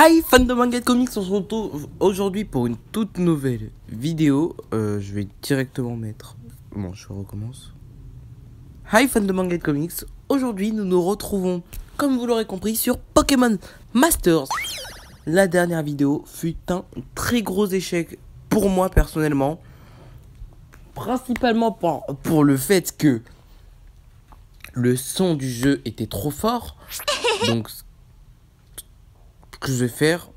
Hi fans de manga et de comics, on se retrouve aujourd'hui pour une toute nouvelle vidéo. Je vais directement mettre... Bon, je recommence. Hi fans de manga et de comics, aujourd'hui nous nous retrouvons, comme vous l'aurez compris, sur Pokémon Masters. La dernière vidéo fut un très gros échec pour moi personnellement. Principalement pour le fait que le son du jeu était trop fort. Donc... ce que je vais faire,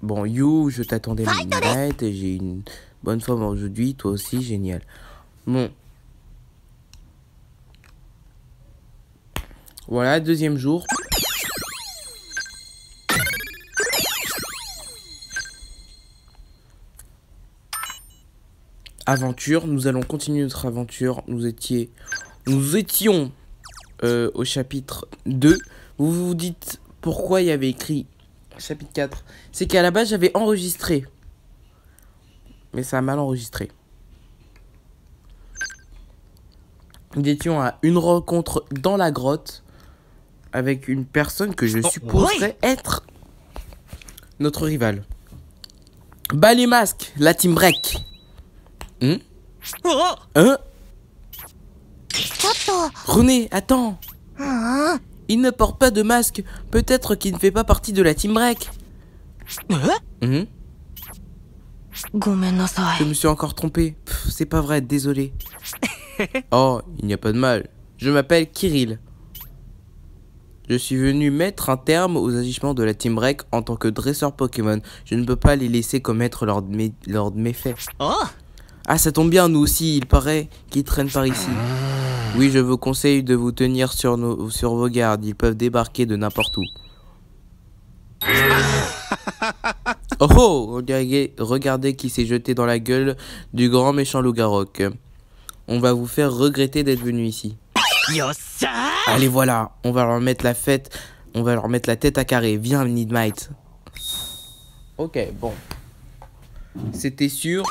bon, You, je t'attendais Midnight et j'ai une bonne forme aujourd'hui, toi aussi, génial. Bon, voilà, deuxième jour. Aventure, nous allons continuer notre aventure. Nous étions au chapitre 2. Vous vous dites pourquoi il y avait écrit chapitre 4. C'est qu'à la base j'avais enregistré, mais ça a mal enregistré. Nous étions à une rencontre dans la grotte avec une personne que je supposerais être notre rival. Bah les masques, la team break. René, attends. Il ne porte pas de masque. Peut-être qu'il ne fait pas partie de la team break. Je me suis encore trompé. C'est pas vrai, désolé. Oh, il n'y a pas de mal. Je m'appelle Kirill. Je suis venu mettre un terme aux agissements de la team break en tant que dresseur Pokémon. Je ne peux pas les laisser commettre leurs méfaits. Ah, ça tombe bien, nous aussi, il paraît qu'ils traînent par ici. Oui, je vous conseille de vous tenir sur vos gardes. Ils peuvent débarquer de n'importe où. Oh, regardez qui s'est jeté dans la gueule du grand méchant loup-garou. On va vous faire regretter d'être venu ici. Allez, voilà, on va leur mettre la fête. On va leur mettre la tête à carré. Viens, Midnight. Ok, bon. C'était sûr.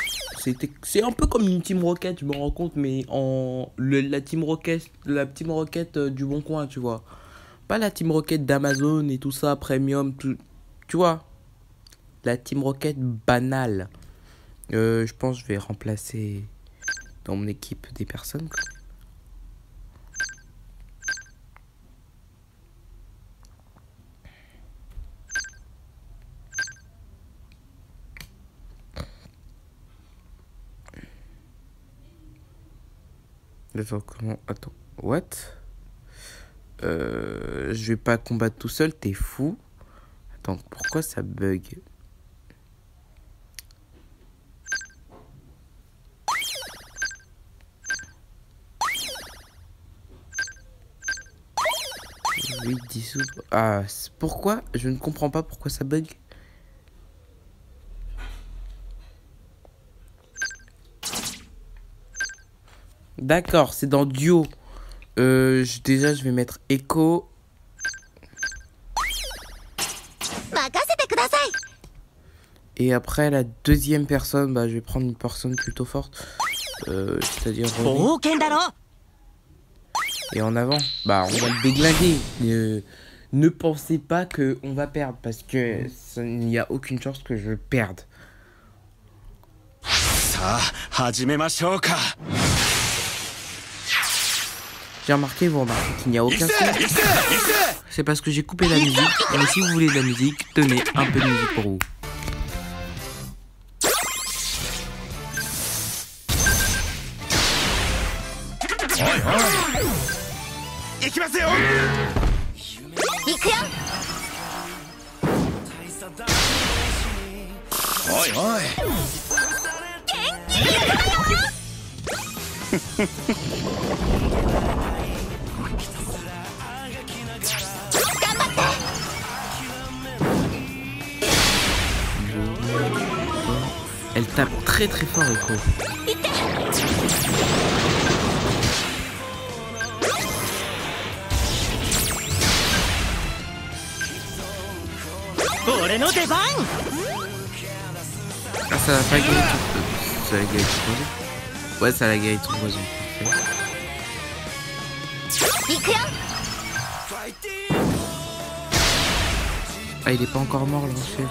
C'est un peu comme une Team Rocket, je me rends compte, mais la Team Rocket du Bon Coin, tu vois. Pas la Team Rocket d'Amazon et tout ça, Premium, tu vois. La Team Rocket banale. Je pense que je vais remplacer dans mon équipe des personnes. Attends, what? Je vais pas combattre tout seul, t'es fou? Attends, pourquoi ça bug? Oui, dissoudre. Ah, pourquoi? Je ne comprends pas pourquoi ça bug. D'accord, c'est dans Duo. Déjà, je vais mettre Echo. Et après, la deuxième personne, bah, je vais prendre une personne plutôt forte. C'est-à-dire René. Et en avant, bah, on va le déglinguer. Ne pensez pas qu'on va perdre, parce que il n'y a aucune chance que je perde. J'ai remarqué, vous remarquez qu'il n'y a aucun son. C'est parce que j'ai coupé la musique. Mais si vous voulez de la musique, tenez un peu de musique pour vous. Elle tape très très fort, Echo. Ah, ça va pas guérir tout. Ça va guérir tout poison. Ouais, ça va guérir tout poison. Ah, il est pas encore mort, le chef.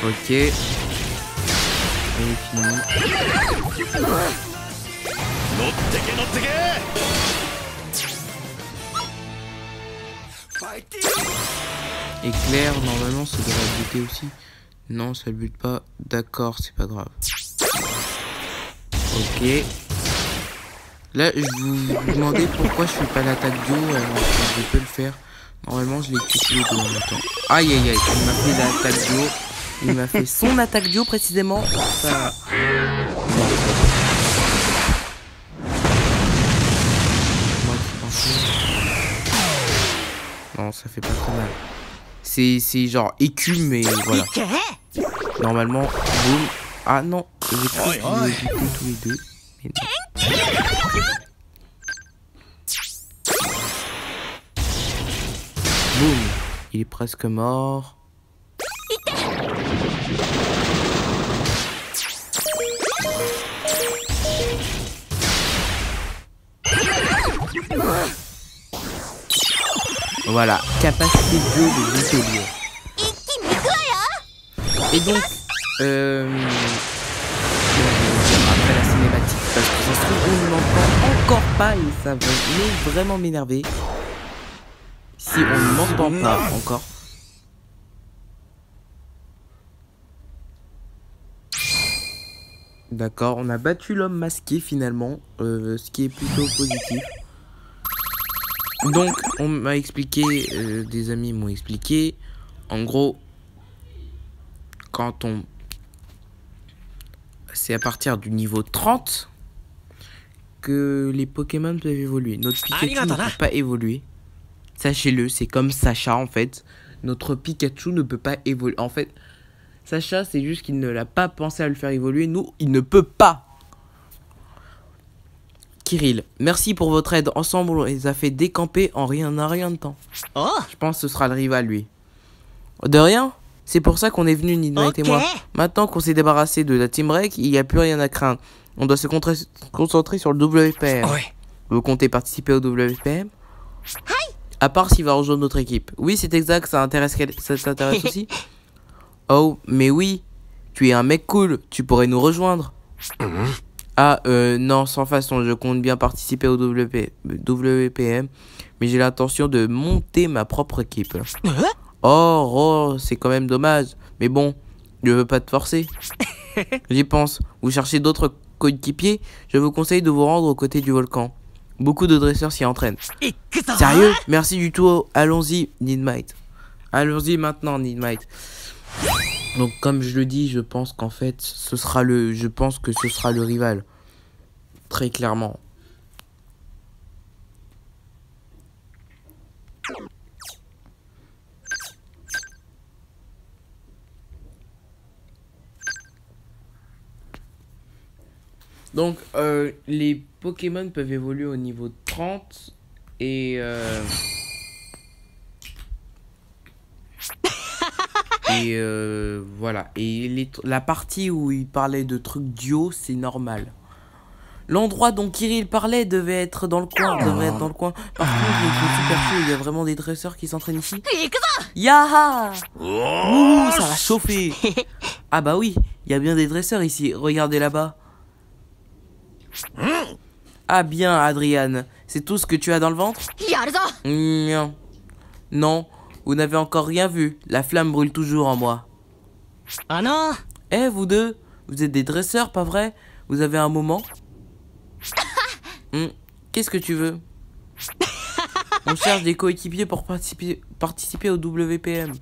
Ok. Elle est finie. Éclair, normalement ça devrait buter aussi. Non, ça le bute pas. D'accord, c'est pas grave. Ok. Là, je vous demandais pourquoi je fais pas l'attaque duo alors que je peux le faire. Normalement, je l'ai tous les deux en même temps. Aïe aïe aïe, il m'a fait l'attaque duo. Il m'a fait son attaque duo précisément. Ça... Non, ça fait pas trop mal. C'est genre écume, mais voilà. Normalement, boum. Ah non, j'ai cru que je buté tous les deux. Mais non. Boum. Il est presque mort. Voilà, capacité de jeu de Bouteiller. Et donc, après la cinématique, parce que ça se trouve, on ne m'entend encore pas et ça va vraiment m'énerver. Si on ne m'entend pas encore. D'accord, on a battu l'homme masqué finalement, ce qui est plutôt positif. Donc, on m'a expliqué, des amis m'ont expliqué, en gros, quand on... C'est à partir du niveau 30 que les Pokémon peuvent évoluer. Notre Pikachu ne peut pas évoluer. Sachez-le, c'est comme Sacha en fait. Notre Pikachu ne peut pas évoluer. En fait, Sacha, c'est juste qu'il ne l'a pas pensé à le faire évoluer. Nous, il ne peut pas. Kirill, merci pour votre aide. Ensemble, on les a fait décamper en rien de temps. Oh. Je pense que ce sera le rival, lui. De rien. C'est pour ça qu'on est venu, Nidmight et moi. Maintenant qu'on s'est débarrassé de la Team Break, il n'y a plus rien à craindre. On doit se concentrer sur le WPM. Ouais. Vous comptez participer au WPM? À part s'il va rejoindre notre équipe. Oui, c'est exact, ça t'intéresse aussi? Oh, mais oui. Tu es un mec cool, tu pourrais nous rejoindre. Ah, non, sans façon, je compte bien participer au WPM, mais j'ai l'intention de monter ma propre équipe. Oh, c'est quand même dommage, mais bon, je veux pas te forcer. J'y pense, vous cherchez d'autres coéquipiers, je vous conseille de vous rendre aux côtés du volcan. Beaucoup de dresseurs s'y entraînent. Sérieux? Merci du tout, allons-y, Nidmight. Allons-y maintenant, Nidmight. Donc comme je le dis, je pense qu'en fait, ce sera le rival. Très clairement. Donc les Pokémon peuvent évoluer au niveau 30 et voilà. Et la partie où il parlait de trucs duo, c'est normal. L'endroit dont Kirill parlait devait être dans le coin. Par contre, il est super chaud. Il y a vraiment des dresseurs qui s'entraînent ici. Yaha! Ouh, ça va chauffer. Ah bah oui, il y a bien des dresseurs ici. Regardez là-bas. Ah bien, Adrian. C'est tout ce que tu as dans le ventre? Non, vous n'avez encore rien vu. La flamme brûle toujours en moi. Ah non? Eh, vous deux, vous êtes des dresseurs, pas vrai? Vous avez un moment? Qu'est-ce que tu veux? On cherche des coéquipiers pour participer au WPM.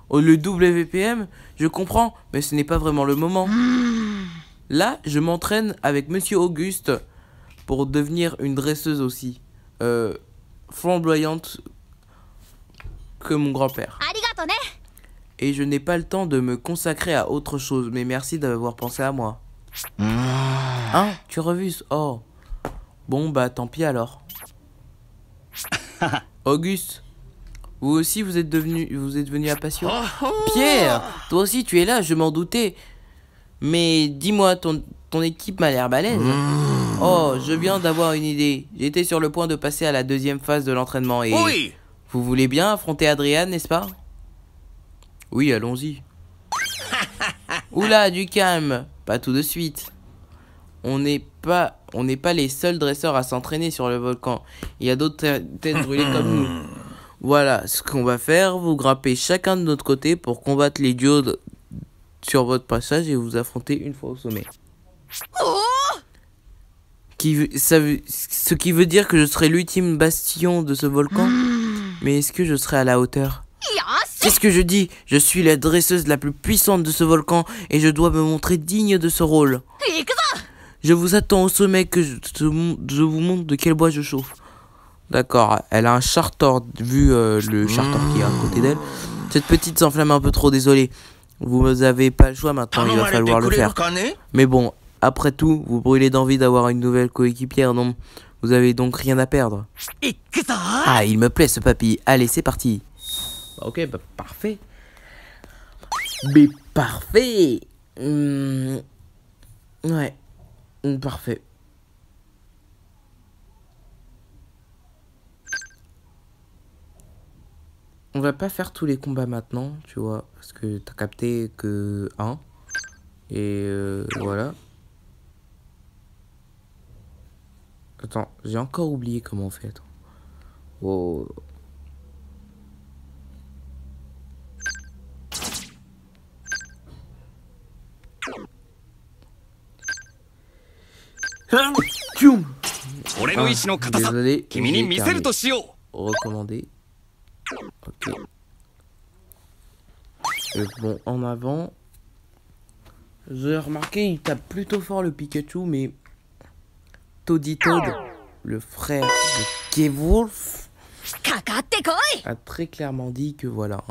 Oh, le WPM? Je comprends, mais ce n'est pas vraiment le moment. Là, je m'entraîne avec Monsieur Auguste pour devenir une dresseuse aussi. Flamboyante que mon grand-père. Et je n'ai pas le temps de me consacrer à autre chose, mais merci d'avoir pensé à moi. Hein? Tu refuses? Oh. Bon, bah tant pis alors. Auguste, Vous aussi, vous êtes venu à Patio. Pierre, toi aussi, tu es là, je m'en doutais. Mais dis-moi, ton équipe m'a l'air balèze. Oh, je viens d'avoir une idée. J'étais sur le point de passer à la deuxième phase de l'entraînement et... Oui. Vous voulez bien affronter Adrian, n'est-ce pas? Oui, allons-y. Oula, du calme. Pas tout de suite. On n'est pas les seuls dresseurs à s'entraîner sur le volcan. Il y a d'autres têtes brûlées comme nous. Voilà, ce qu'on va faire, vous grimpez chacun de notre côté pour combattre les duos sur votre passage et vous affronter une fois au sommet. Ce qui veut dire que je serai l'ultime bastion de ce volcan. Mais est-ce que je serai à la hauteur? Qu'est-ce que je dis? Je suis la dresseuse la plus puissante de ce volcan et je dois me montrer digne de ce rôle. Je vous attends au sommet que je vous montre de quel bois je chauffe. D'accord, elle a un charter, vu le charter qui est à côté d'elle. Cette petite s'enflamme un peu trop, désolé. Vous n'avez pas le choix maintenant, il va falloir le faire. Mais bon, après tout, vous brûlez d'envie d'avoir une nouvelle coéquipière, non? Vous avez donc rien à perdre. Ah, il me plaît ce papy. Allez, c'est parti. Ok, bah parfait. Mais parfait. Ouais. Parfait. On va pas faire tous les combats maintenant, tu vois, parce que t'as capté que un. Et voilà. Attends, j'ai encore oublié comment on fait. Attends. Oh. Désolé, recommandé. Ok. Bon, en avant. J'ai remarqué, il tape plutôt fort le Pikachu, mais Toad, le frère de Kewolf, a très clairement dit que voilà.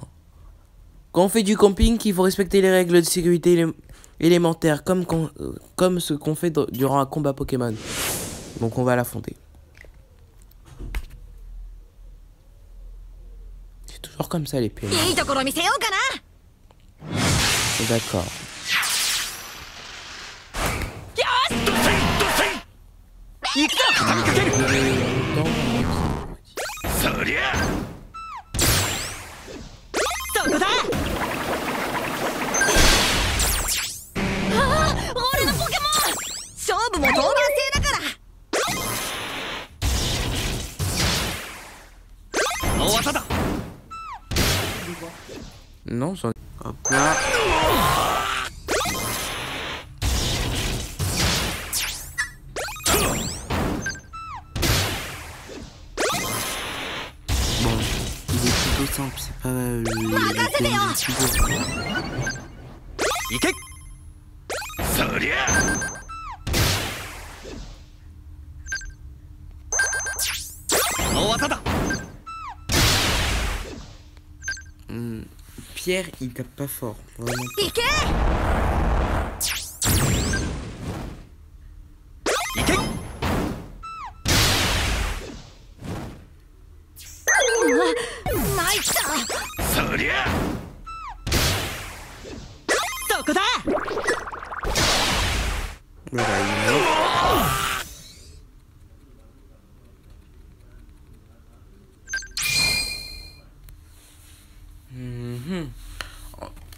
Quand on fait du camping, il faut respecter les règles de sécurité élémentaires, comme ce qu'on fait durant un combat Pokémon. Donc on va l'affronter. C'est toujours comme ça les PNJ. D'accord. Non, j'en... Hop là. Bon, il est plutôt simple, c'est pas le plus Pierre, il tape pas fort, vraiment. Voilà, il est mort.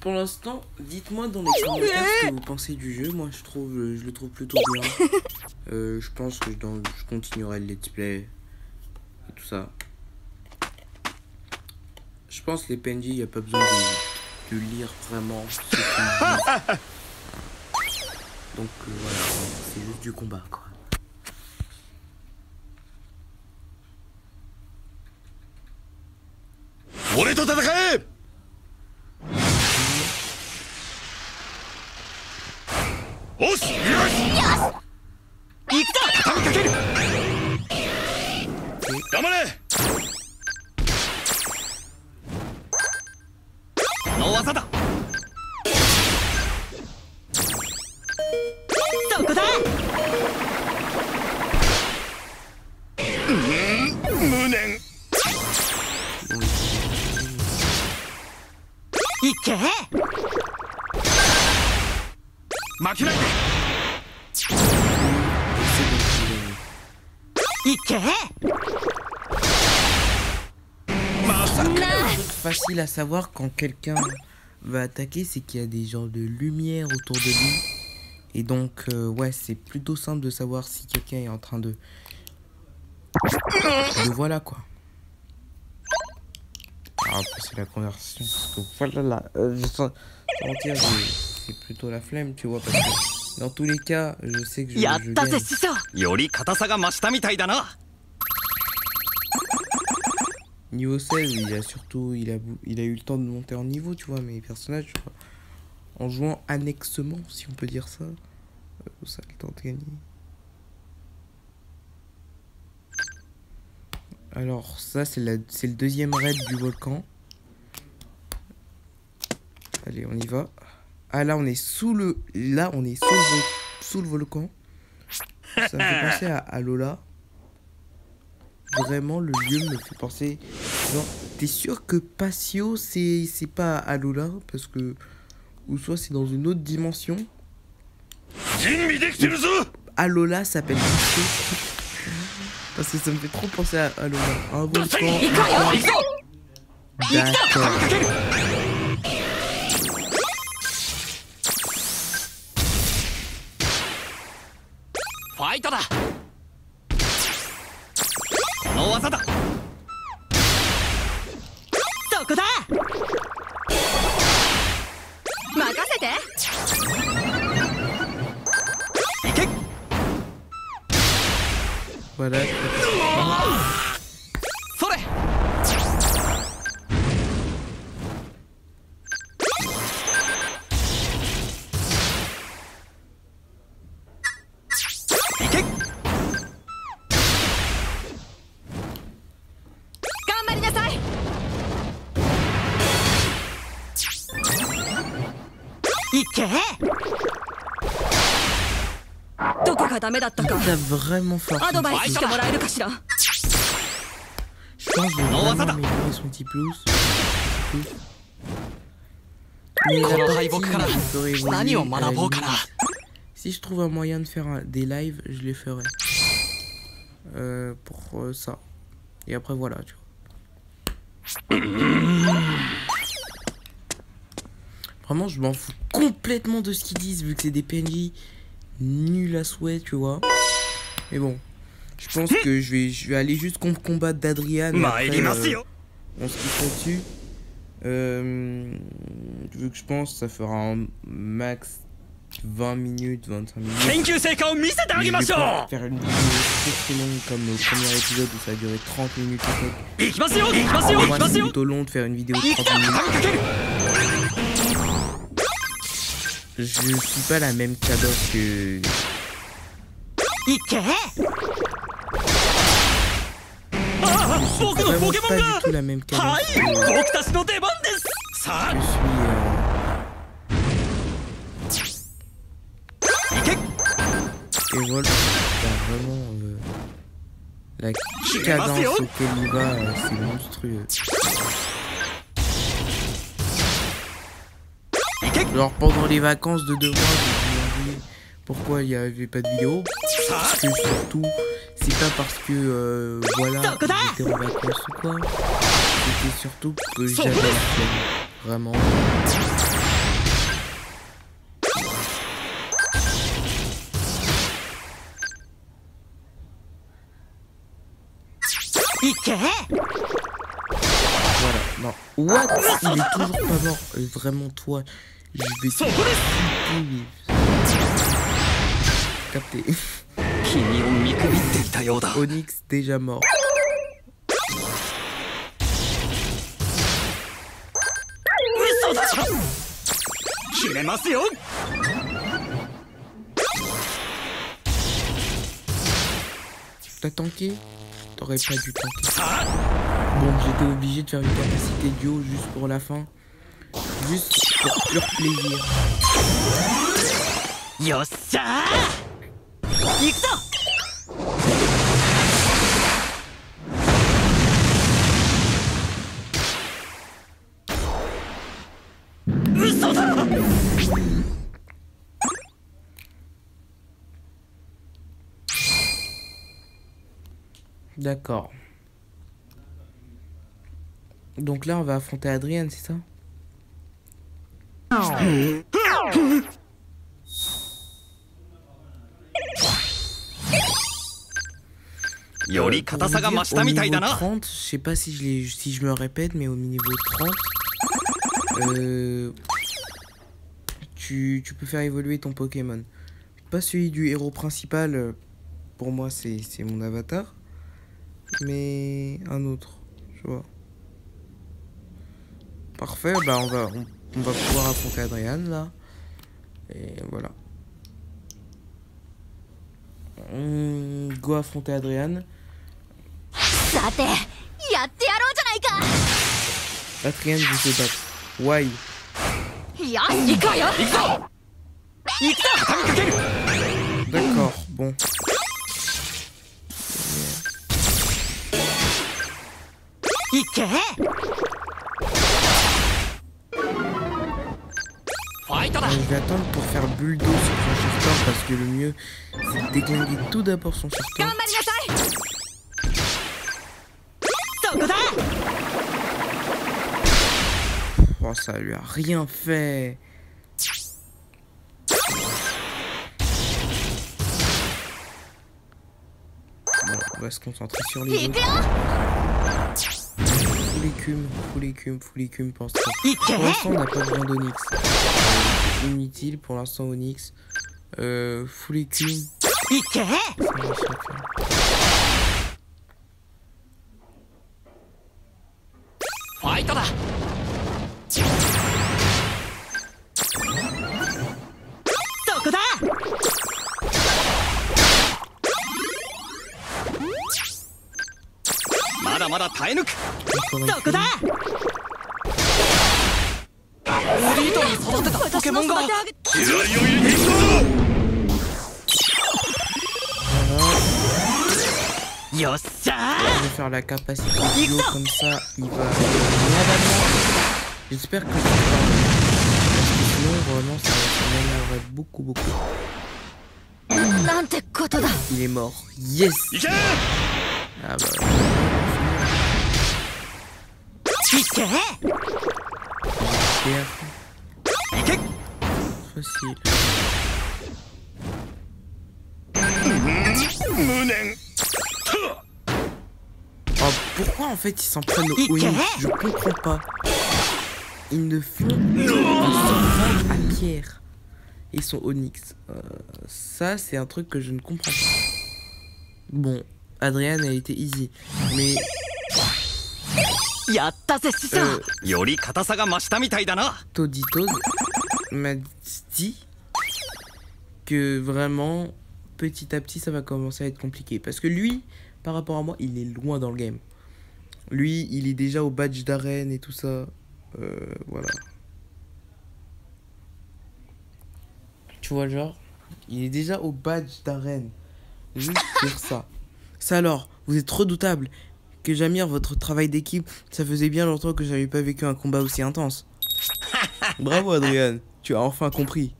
Pour l'instant, dites-moi dans les commentaires ce que vous pensez du jeu. Moi, je le trouve plutôt bien. Je pense que je continuerai le let's play et tout ça. Je pense que les PNJ, il n'y a pas besoin de lire vraiment ce qu'ils disent. Donc voilà, c'est juste du combat, quoi. Facile à savoir quand quelqu'un va attaquer, c'est qu'il y a des genres de lumière autour de lui. Et donc, ouais, c'est plutôt simple de savoir si quelqu'un est en train de voilà quoi. Ah, c'est la conversation. Donc, voilà là. C'est plutôt la flemme, tu vois. Parce que dans tous les cas, je sais que je gagne. Niveau 16, il a eu le temps de monter en niveau, tu vois, mes personnages, tu vois. En jouant annexement, si on peut dire ça, ça a le temps de gagner. Alors, ça, c'est le deuxième raid du volcan. Allez, on y va. Ah, là, on est sous le volcan. Ça me fait penser à Lola. Vraiment, le lieu me fait penser. Genre, t'es sûr que Patio, c'est pas Alola? Parce que. Ou soit c'est dans une autre dimension. Alola s'appelle Patio. Parce que ça me fait trop penser à Alola. Un volcan. D'accord. Fight da. の技だ。そこだ。任せて。いけ。Voilà. それ。いけ。 T'as vraiment fort. Je pense que je vais vraiment améliorer son petit plus. Mais la partie, si je trouve un moyen de faire des lives, je les ferai. Pour ça. Et après voilà, tu vois. Vraiment, je m'en fous complètement de ce qu'ils disent, vu que c'est des PNJ nuls à souhait, tu vois. Mais bon, je pense que je vais aller juste contre combat d'Adrian. On se quitte dessus. Vu que je pense que ça fera un max 20 minutes, 25 minutes. Je vais faire une vidéo très longue comme au premier épisode où ça a duré 30 minutes. Pour moi, c'est plutôt long de faire une vidéo de 30 minutes. Je suis pas la même cadence que... Je suis vraiment pas du tout la même cadence que... Et voilà, vraiment... la cadence auquel il va, c'est monstrueux. Alors pendant les vacances de 2 mois, je me suis demandé pourquoi il n'y avait pas de vidéo. Parce que surtout, c'est pas parce que voilà, j'étais en vacances ou quoi. C'était surtout que j'avais la flemme. Vraiment. Voilà, non. What? Il est toujours pas mort. Vraiment, toi, je vais te tuer. Capté. Onyx déjà mort. T'as tanké? T'aurais pas dû tanker. Bon, j'étais obligé de faire une capacité duo juste pour la fin. Juste pour pur plaisir. Yossa! D'accord. Donc là, on va affronter Adrien, c'est ça? Au niveau 30, je sais pas si je me répète, mais au niveau 30, tu peux faire évoluer ton Pokémon. Pas celui du héros principal, pour moi c'est mon avatar, mais un autre, tu vois. Parfait, bah on va pouvoir affronter Adrien là. Et voilà. Go affronter Adrien. Adrien vous se battre. Why? D'accord, bon. Je vais attendre pour faire bulle d'eau sur son shifter parce que le mieux c'est de déglinguer tout d'abord son shifter. Oh, ça lui a rien fait. Bon, on va se concentrer sur les autres. Full écume, pense-toi. Pour l'instant, on n'a pas besoin d'Onyx. Inutile pour l'instant, Onyx. Full écume. Je vais faire la capacité de l'eau comme ça, il va j'espère que je vais pas. Parce que sinon vraiment ça m'énerverait beaucoup. Il est mort. Yes. Ah bah. Facile. Oh, pourquoi en fait ils s'en prennent au Onyx? Je comprends pas. Ils ne font que à pierre. Ils sont Onyx. Ça c'est un truc que je ne comprends pas. Bon, Adrien a été easy. Mais... Toad m'a dit que vraiment petit à petit ça va commencer à être compliqué parce que lui par rapport à moi il est loin dans le game. Lui il est déjà au badge d'arène et tout ça. Voilà, tu vois, genre il est déjà au badge d'arène juste pour ça. Ça alors, vous êtes redoutable. Que j'admire votre travail d'équipe. Ça faisait bien longtemps que j'avais pas vécu un combat aussi intense. Bravo Adrien, tu as enfin compris.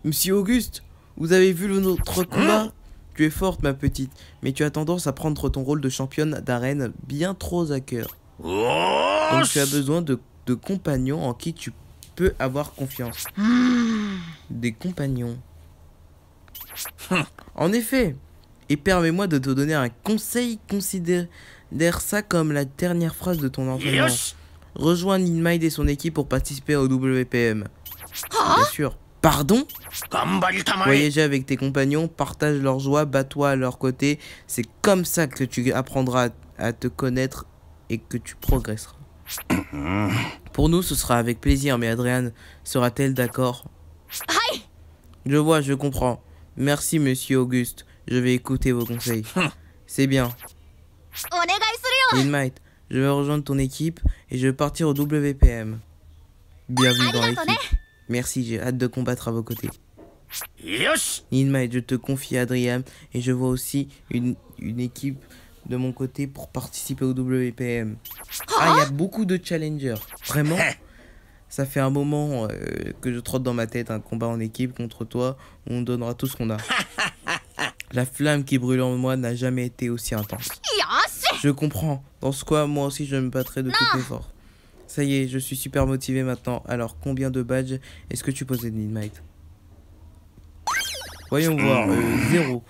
Monsieur Auguste, vous avez vu notre combat? Tu es forte ma petite, mais tu as tendance à prendre ton rôle de championne d'arène bien trop à cœur. Donc tu as besoin de compagnons en qui tu peux avoir confiance. Des compagnons. En effet. Et permets-moi de te donner un conseil, considère ça comme la dernière phrase de ton entraînement. Rejoins Ninmide et son équipe pour participer au WPM. Bien sûr. Pardon? Voyager avec tes compagnons, partage leur joie, bats-toi à leur côté. C'est comme ça que tu apprendras à te connaître et que tu progresseras. Pour nous, ce sera avec plaisir, mais Adrien sera-t-elle d'accord? Je vois, je comprends. Merci, monsieur Auguste. Je vais écouter vos conseils. C'est bien. Ninmite, je vais rejoindre ton équipe et je vais partir au WPM. Bienvenue dans l'équipe. Merci, j'ai hâte de combattre à vos côtés. Ninmite, je te confie Adrien et je vois aussi une équipe de mon côté pour participer au WPM. Ah, il y a beaucoup de challengers. Vraiment. Ça fait un moment que je trotte dans ma tête un combat en équipe contre toi où on donnera tout ce qu'on a. La flamme qui brûle en moi n'a jamais été aussi intense. Je comprends. Dans ce cas, moi aussi, je me battrai de toutes mes forces. Ça y est, je suis super motivé maintenant. Alors, combien de badges est-ce que tu possèdes, Midnight? Voyons voir. 0.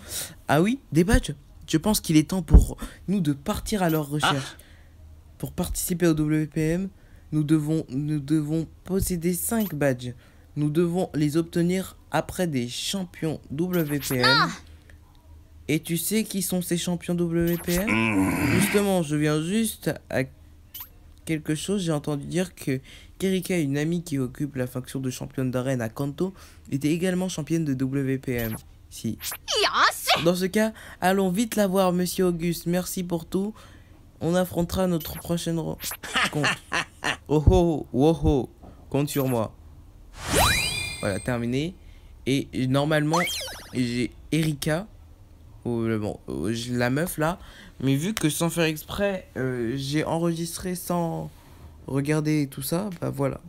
Ah oui, des badges? Je pense qu'il est temps pour nous de partir à leur recherche. Pour participer au WPM, nous devons posséder 5 badges. Nous devons les obtenir après des champions WPM. Et tu sais qui sont ces champions WPM? Justement, je viens juste à quelque chose. J'ai entendu dire que Kirika, une amie qui occupe la fonction de championne d'arène à Kanto, était également championne de WPM. Si. Dans ce cas, allons vite la voir, monsieur Auguste. Merci pour tout. On affrontera notre prochaine compte. Oh oh, oh oh, compte sur moi. Voilà, terminé. Et normalement, j'ai Erika. Bon, la meuf là. Mais vu que sans faire exprès, j'ai enregistré sans regarder tout ça, bah voilà.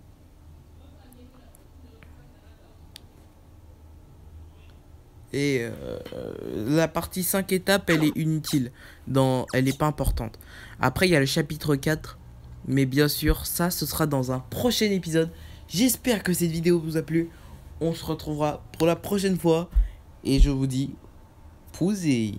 Et la partie 5 étapes, elle est inutile. Elle n'est pas importante. Après, il y a le chapitre 4. Mais bien sûr, ça, ce sera dans un prochain épisode. J'espère que cette vidéo vous a plu. On se retrouvera pour la prochaine fois. Et je vous dis, pousez.